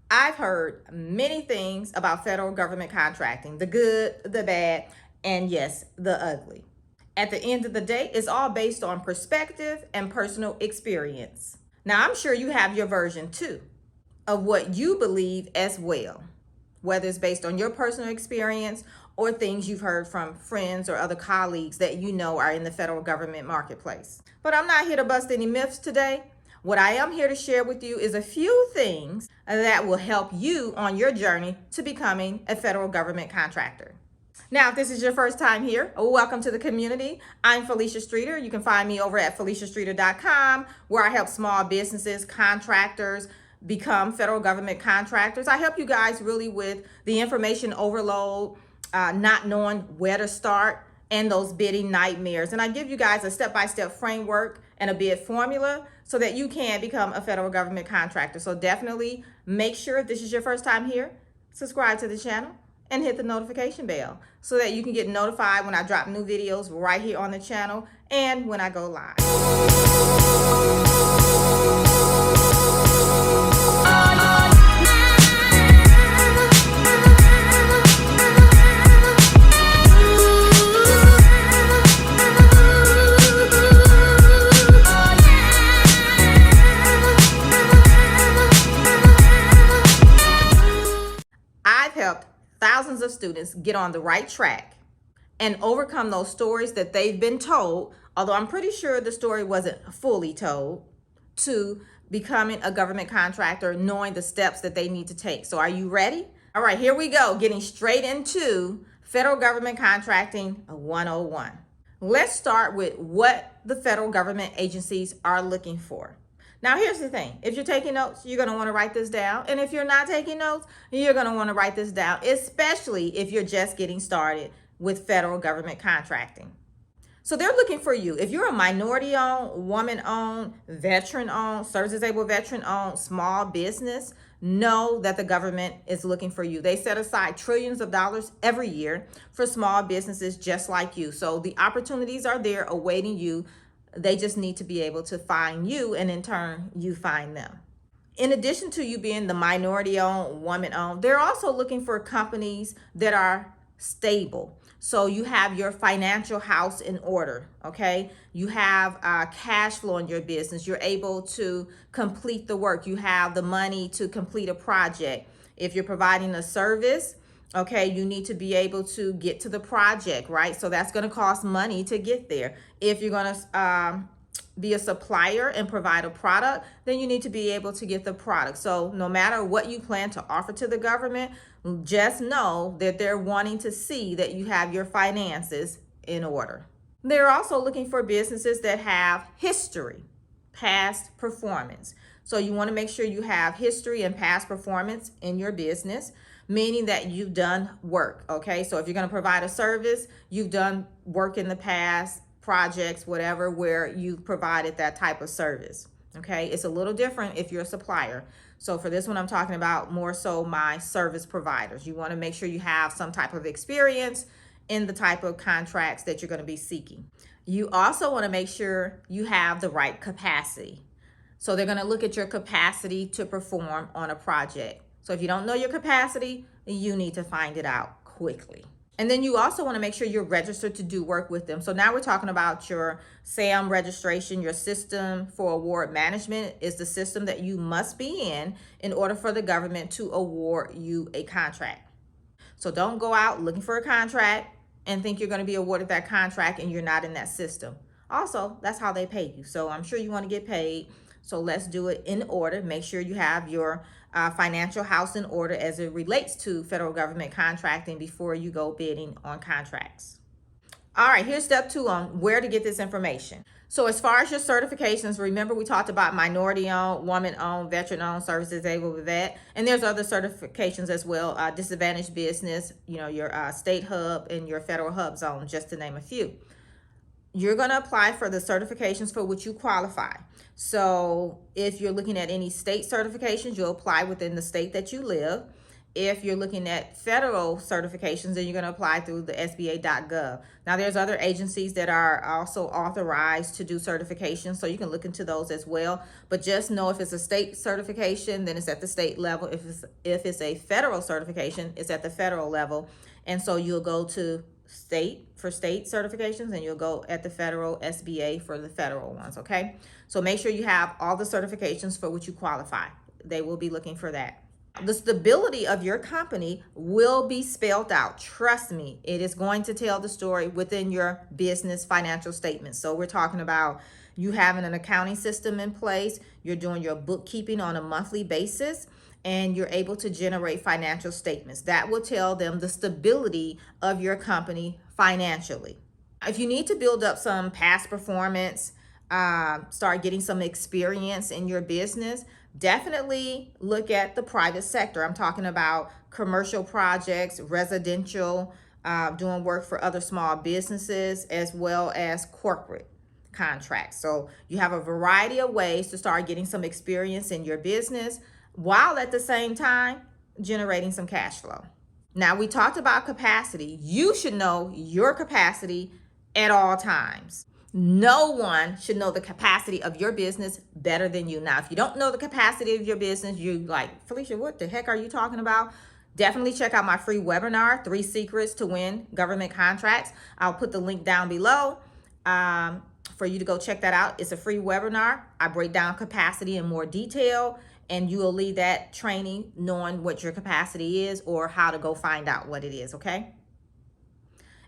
I've heard many things about federal government contracting, the good, the bad, and yes, the ugly. At the end of the day, it's all based on perspective and personal experience. Now, I'm sure you have your version too of what you believe as well, whether it's based on your personal experience or things you've heard from friends or other colleagues that you know are in the federal government marketplace. But I'm not here to bust any myths today. What I am here to share with you is a few things that will help you on your journey to becoming a federal government contractor. Now, if this is your first time here, welcome to the community. I'm Felicia Streeter. You can find me over at FeliciaStreeter.com, where I help small businesses, contractors, become federal government contractors. I help you guys really with the information overload, not knowing where to start, and those bidding nightmares. And I give you guys a step-by-step framework and a bid formula so that you can become a federal government contractor. So definitely make sure, if this is your first time here, subscribe to the channel and hit the notification bell so that you can get notified when I drop new videos right here on the channel and when I go live. I've helped thousands of students get on the right track and overcome those stories that they've been told, although I'm pretty sure the story wasn't fully told, to becoming a government contractor, knowing the steps that they need to take. So are you ready? All right, here we go, getting straight into federal government contracting 101. Let's start with what the federal government agencies are looking for. Now, here's the thing. If you're taking notes, you're going to want to write this down. And if you're not taking notes, you're going to want to write this down, especially if you're just getting started with federal government contracting. So they're looking for you. If you're a minority-owned, woman-owned, veteran-owned, service-disabled veteran-owned small business, know that the government is looking for you. They set aside trillions of dollars every year for small businesses just like you. So the opportunities are there awaiting you. They just need to be able to find you, and in turn, you find them. In addition to you being the minority-owned, woman-owned, they're also looking for companies that are stable. So you have your financial house in order, okay? You have cash flow in your business. You're able to complete the work. You have the money to complete a project. If you're providing a service, okay, you need to be able to get to the project, right? So that's going to cost money to get there. If you're going to be a supplier and provide a product, then you need to be able to get the product. So no matter what you plan to offer to the government, just know that they're wanting to see that you have your finances in order. They're also looking for businesses that have history, past performance. So you want to make sure you have history and past performance in your business, meaning that you've done work, okay? So if you're going to provide a service, you've done work in the past, projects, whatever, where you provided that type of service, okay? It's a little different if you're a supplier. So for this one, I'm talking about more so my service providers. You want to make sure you have some type of experience in the type of contracts that you're going to be seeking. You also want to make sure you have the right capacity. So they're going to look at your capacity to perform on a project. So if you don't know your capacity, you need to find it out quickly. And then you also want to make sure you're registered to do work with them. So now we're talking about your SAM registration. Your system for award management is the system that you must be in order for the government to award you a contract. So don't go out looking for a contract and think you're going to be awarded that contract and you're not in that system. Also, that's how they pay you. So I'm sure you want to get paid. So let's do it in order. Make sure you have your financial house in order as it relates to federal government contracting before you go bidding on contracts. All right, here's step 2 on where to get this information. So as far as your certifications, remember we talked about minority-owned, woman-owned, veteran-owned, service-disabled vet, and there's other certifications as well, disadvantaged business, you know, your state hub and your federal hub zone, just to name a few. You're going to apply for the certifications for which you qualify. So if you're looking at any state certifications, you'll apply within the state that you live. if you're looking at federal certifications, then you're going to apply through the SBA.gov. Now, there's other agencies that are also authorized to do certifications, so you can look into those as well. But just know if it's a state certification, then it's at the state level. If it's a federal certification, it's at the federal level. And so you'll go to state for state certifications, and you'll go at the federal SBA for the federal ones, okay? So make sure you have all the certifications for which you qualify. They will be looking for that. The stability of your company will be spelled out. Trust me, it is going to tell the story within your business financial statements. So we're talking about you having an accounting system in place, you're doing your bookkeeping on a monthly basis, and you're able to generate financial statements. That will tell them the stability of your company financially. If you need to build up some past performance, start getting some experience in your business, definitely look at the private sector. I'm talking about commercial projects, residential, doing work for other small businesses, as well as corporate contracts. So you have a variety of ways to start getting some experience in your business while at the same time generating some cash flow. Now, we talked about capacity. You should know your capacity at all times. No one should know the capacity of your business better than you. Now, if you don't know the capacity of your business, you like, Felicia, what the heck are you talking about? Definitely check out my free webinar, 3 Secrets to Win Government Contracts. I'll put the link down below for you to go check that out. It's a free webinar. I break down capacity in more detail, and you will leave that training knowing what your capacity is or how to go find out what it is, okay?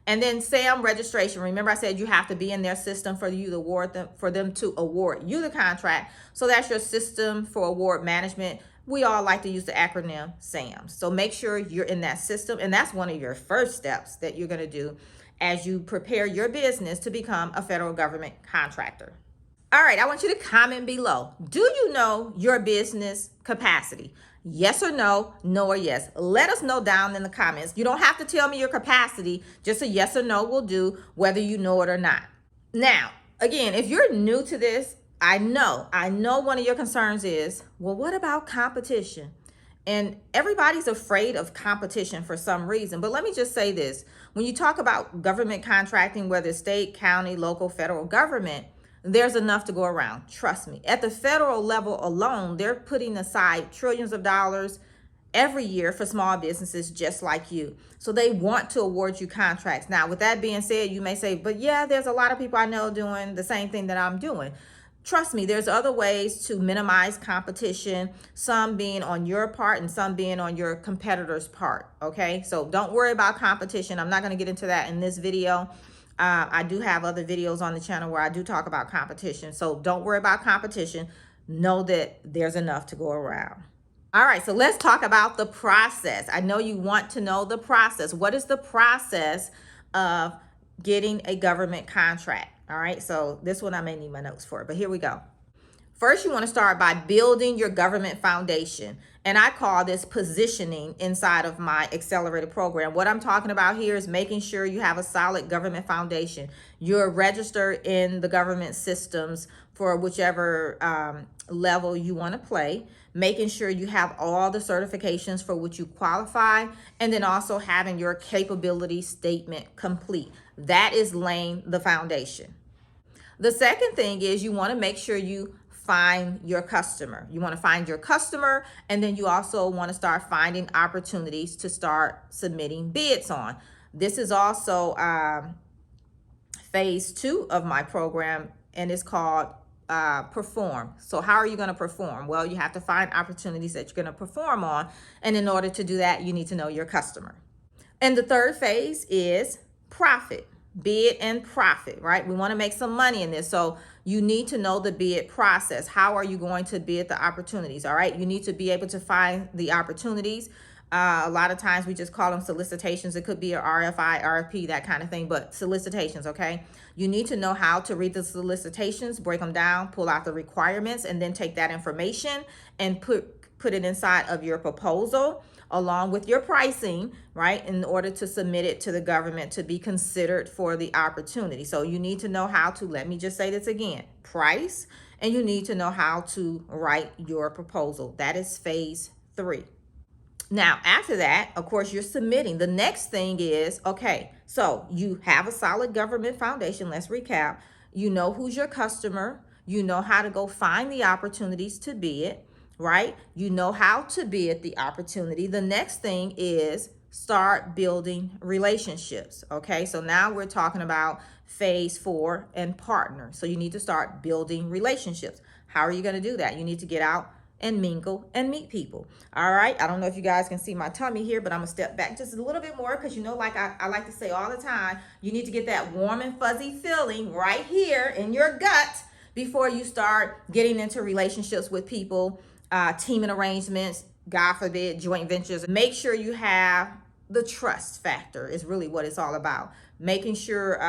And then SAM registration. Remember I said you have to be in their system for you to award them, for them to award you the contract. So that's your system for award management. We all like to use the acronym SAM. So make sure you're in that system, and that's one of your first steps that you're going to do as you prepare your business to become a federal government contractor. All right, I want you to comment below. Do you know your business capacity? Yes or no, no or yes. Let us know down in the comments. You don't have to tell me your capacity. Just a yes or no will do, whether you know it or not. Now, again, if you're new to this, I know one of your concerns is, well, what about competition? And everybody's afraid of competition for some reason. But let me just say this. When you talk about government contracting, whether state, county, local, federal government, there's enough to go around. Trust me. At the federal level alone, they're putting aside trillions of dollars every year for small businesses just like you. So they want to award you contracts. Now, with that being said, you may say, but yeah, there's a lot of people I know doing the same thing that I'm doing. Trust me, there's other ways to minimize competition, some being on your part and some being on your competitor's part, okay? So don't worry about competition. I'm not going to get into that in this video. I do have other videos on the channel where I do talk about competition. So don't worry about competition. Know that there's enough to go around. All right, so let's talk about the process. I know you want to know the process. What is the process of getting a government contract? All right, so this one I may need my notes for, but here we go. First, you want to start by building your government foundation. And I call this positioning inside of my Accelerator program. What I'm talking about here is making sure you have a solid government foundation. You're registered in the government systems for whichever level you want to play. Making sure you have all the certifications for which you qualify. And then also having your capability statement complete. That is laying the foundation. The second thing is you want to make sure you find your customer. You want to find your customer, and then you also want to start finding opportunities to start submitting bids on. This is also phase 2 of my program, and it's called perform. So how are you going to perform? Well, you have to find opportunities that you're going to perform on, and in order to do that, you need to know your customer. And the third phase is profit. Bid and profit, right? We want to make some money in this. So you need to know the bid process. How are you going to bid the opportunities? All right. You need to be able to find the opportunities. A lot of times we just call them solicitations. It could be an RFI, RFP, that kind of thing, but solicitations. Okay. You need to know how to read the solicitations, break them down, pull out the requirements, and then take that information and put it inside of your proposal along with your pricing, right, in order to submit it to the government to be considered for the opportunity. So you need to know how to, let me just say this again, price, and you need to know how to write your proposal. That is phase 3. Now, after that, of course, you're submitting. The next thing is, okay, so you have a solid government foundation. Let's recap. You know who's your customer. You know how to go find the opportunities to bid, right? You know how to bid the opportunity. The next thing is start building relationships. Okay, so now we're talking about phase 4 and partner. So you need to start building relationships. How are you going to do that? You need to get out and mingle and meet people. All right, I don't know if you guys can see my tummy here, but I'm gonna step back just a little bit more, because you know, like I like to say all the time, you need to get that warm and fuzzy feeling right here in your gut before you start getting into relationships with people, teaming arrangements, God forbid, joint ventures. Make sure you have the trust factor is really what it's all about. Making sure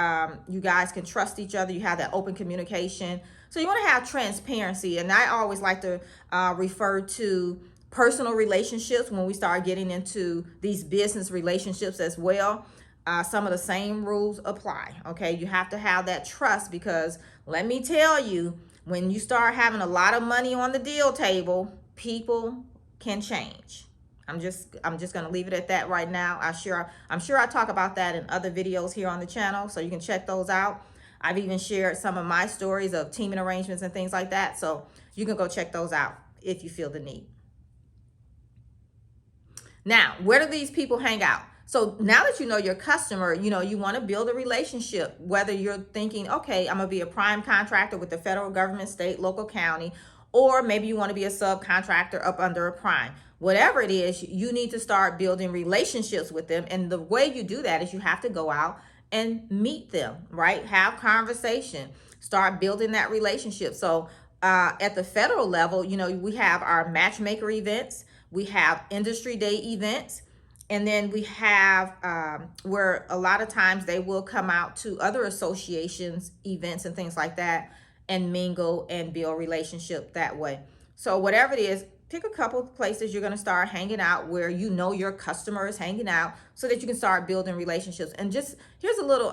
you guys can trust each other. You have that open communication. So you want to have transparency. And I always like to refer to personal relationships when we start getting into these business relationships as well. Some of the same rules apply. Okay, you have to have that trust, because let me tell you, when you start having a lot of money on the deal table, people can change. I'm just going to leave it at that right now. I'm sure I talk about that in other videos here on the channel, so you can check those out. I've even shared some of my stories of teaming arrangements and things like that, so you can go check those out if you feel the need. Now, where do these people hang out? So now that you know your customer, you know, you want to build a relationship, whether you're thinking, okay, I'm going to be a prime contractor with the federal government, state, local, county, or maybe you want to be a subcontractor up under a prime. Whatever it is, you need to start building relationships with them. And the way you do that is you have to go out and meet them, right? Have conversation, start building that relationship. So at the federal level, you know, we have our matchmaker events, we have industry day events, and then we have where a lot of times they will come out to other associations, events, and things like that, and mingle and build relationship that way. So whatever it is, pick a couple of places you're going to start hanging out where you know your customer is hanging out, so that you can start building relationships. And just here's a little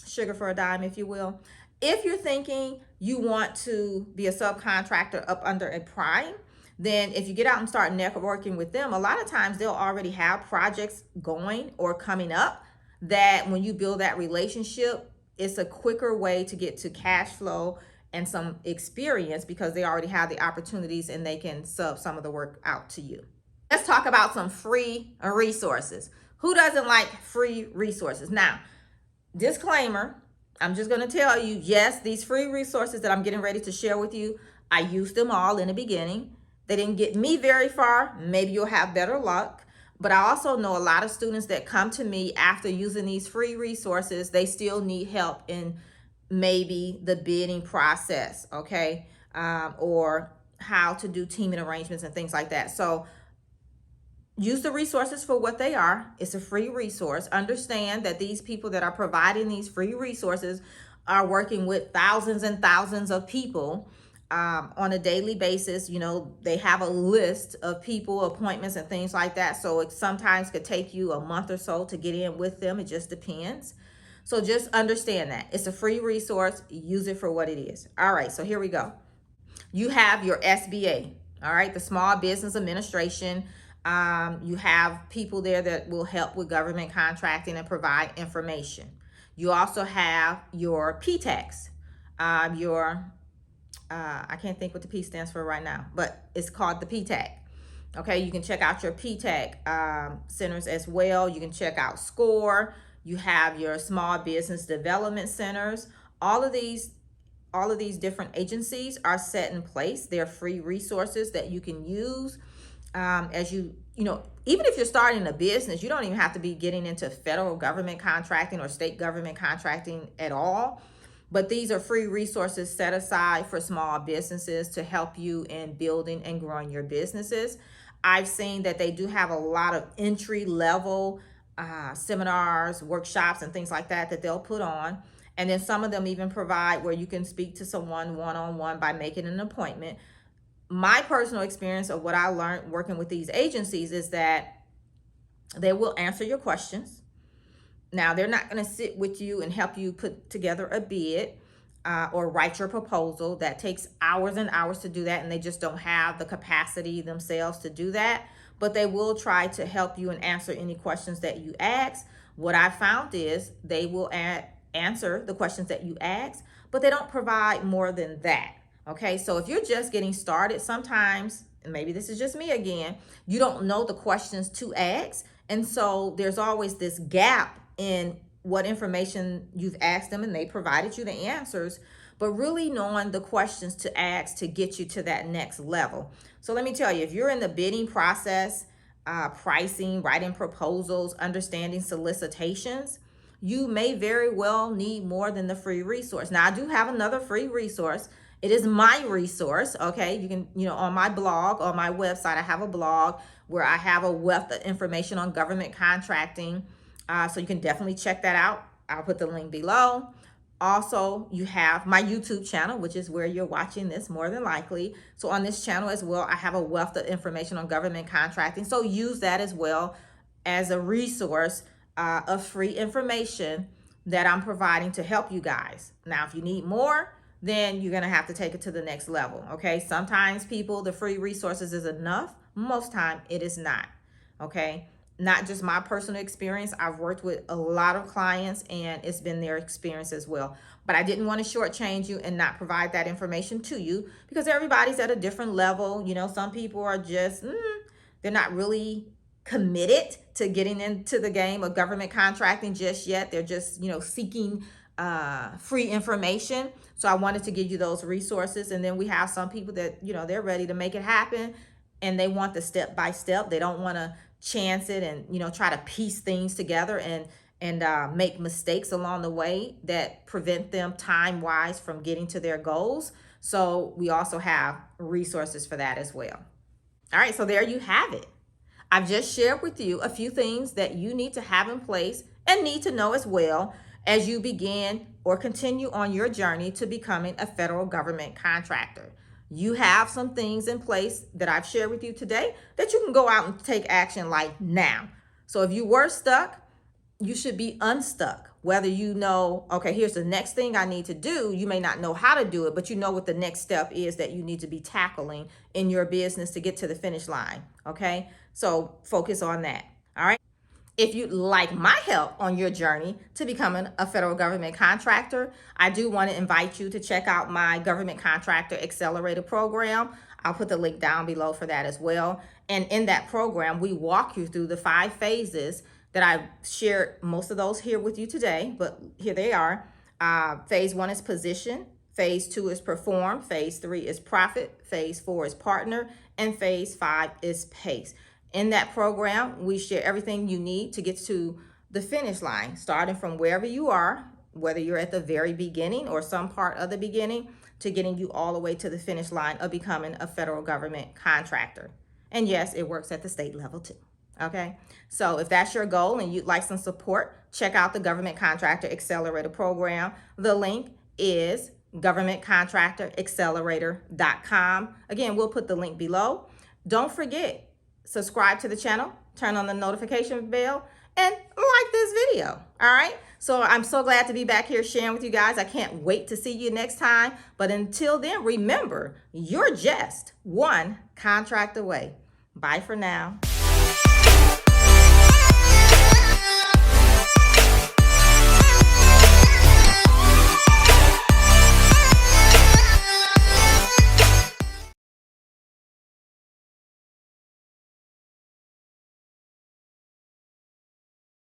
sugar for a dime, if you will. If you're thinking you want to be a subcontractor up under a prime, then if you get out and start networking with them, a lot of times they'll already have projects going or coming up, that when you build that relationship, it's a quicker way to get to cash flow and some experience, because they already have the opportunities and they can sub some of the work out to you. Let's talk about some free resources. Who doesn't like free resources? Now, disclaimer, I'm just going to tell you, yes, these free resources that I'm getting ready to share with you, I used them all in the beginning. They didn't get me very far. Maybe you'll have better luck. But I also know a lot of students that come to me after using these free resources, they still need help in maybe the bidding process, okay? Or how to do teaming arrangements and things like that. So use the resources for what they are. It's a free resource. Understand that these people that are providing these free resources are working with thousands and thousands of people on a daily basis. You know, they have a list of people, appointments, and things like that. So it sometimes could take you a month or so to get in with them. It just depends. So just understand that it's a free resource. Use it for what it is. All right, so here we go. You have your SBA, all right, the Small Business Administration. You have people there that will help with government contracting and provide information. You also have your PTACs, I can't think what the P stands for right now, but it's called the PTAC. Okay, you can check out your PTAC centers as well. You can check out SCORE. You have your Small Business Development Centers. All of these different agencies are set in place. They're free resources that you can use as you know, even if you're starting a business, you don't even have to be getting into federal government contracting or state government contracting at all. But these are free resources set aside for small businesses to help you in building and growing your businesses. I've seen that they do have a lot of entry level seminars, workshops, and things like that they'll put on. And then some of them even provide where you can speak to someone one-on-one by making an appointment. My personal experience of what I learned working with these agencies is that they will answer your questions. Now, they're not going to sit with you and help you put together a bid or write your proposal. That takes hours and hours to do that, and they just don't have the capacity themselves to do that. but they will try to help you and answer any questions that you ask. What I found is they will answer the questions that you ask, but they don't provide more than that. Okay, so if you're just getting started, sometimes, and maybe this is just me again, you don't know the questions to ask. And so there's always this gap in what information you've asked them and they provided you the answers, but really knowing the questions to ask to get you to that next level. So let me tell you, if you're in the bidding process, pricing, writing proposals, understanding solicitations, you may very well need more than the free resource. Now, I do have another free resource. It is my resource, okay? You can, on my blog, on my website, I have a blog where I have a wealth of information on government contracting. So you can definitely check that out. I'll put the link below. Also, you have my YouTube channel, which is where you're watching this more than likely. So on this channel as well, I have a wealth of information on government contracting. So use that as well as a resource of free information that I'm providing to help you guys. Now, if you need more, then you're going to have to take it to the next level. Okay. Sometimes the free resources is enough. Most time it is not. Okay. Not just my personal experience. I've worked with a lot of clients and it's been their experience as well. But I didn't want to shortchange you and not provide that information to you because everybody's at a different level. Some people are just, they're not really committed to getting into the game of government contracting just yet. They're just, seeking free information. So I wanted to give you those resources. And then we have some people that, they're ready to make it happen and they want the step by step. They don't want to chance it and, try to piece things together and make mistakes along the way that prevent them time-wise from getting to their goals. So we also have resources for that as well. All right, so there you have it. I've just shared with you a few things that you need to have in place and need to know as well as you begin or continue on your journey to becoming a federal government contractor. You have some things in place that I've shared with you today that you can go out and take action like now. So if you were stuck, you should be unstuck. Whether okay, here's the next thing I need to do. You may not know how to do it, but you know what the next step is that you need to be tackling in your business to get to the finish line. Okay, so focus on that. All right. If you'd like my help on your journey to becoming a federal government contractor, I do want to invite you to check out my Government Contractor Accelerator program. I'll put the link down below for that as well. And in that program, we walk you through the 5 phases that I've shared most of those here with you today, but here they are. Phase 1 is position. Phase 2 is perform. Phase 3 is profit. Phase 4 is partner. And phase 5 is pace. In that program, we share everything you need to get to the finish line, starting from wherever you are, whether you're at the very beginning or some part of the beginning, to getting you all the way to the finish line of becoming a federal government contractor. And yes, it works at the state level too. Okay, so if that's your goal and you'd like some support, check out the Government Contractor Accelerator program. The link is governmentcontractoraccelerator.com. Again, we'll put the link below. Don't forget, subscribe to the channel, turn on the notification bell, and like this video. All right. So I'm so glad to be back here sharing with you guys. I can't wait to see you next time. But until then, remember, you're just one contract away. Bye for now.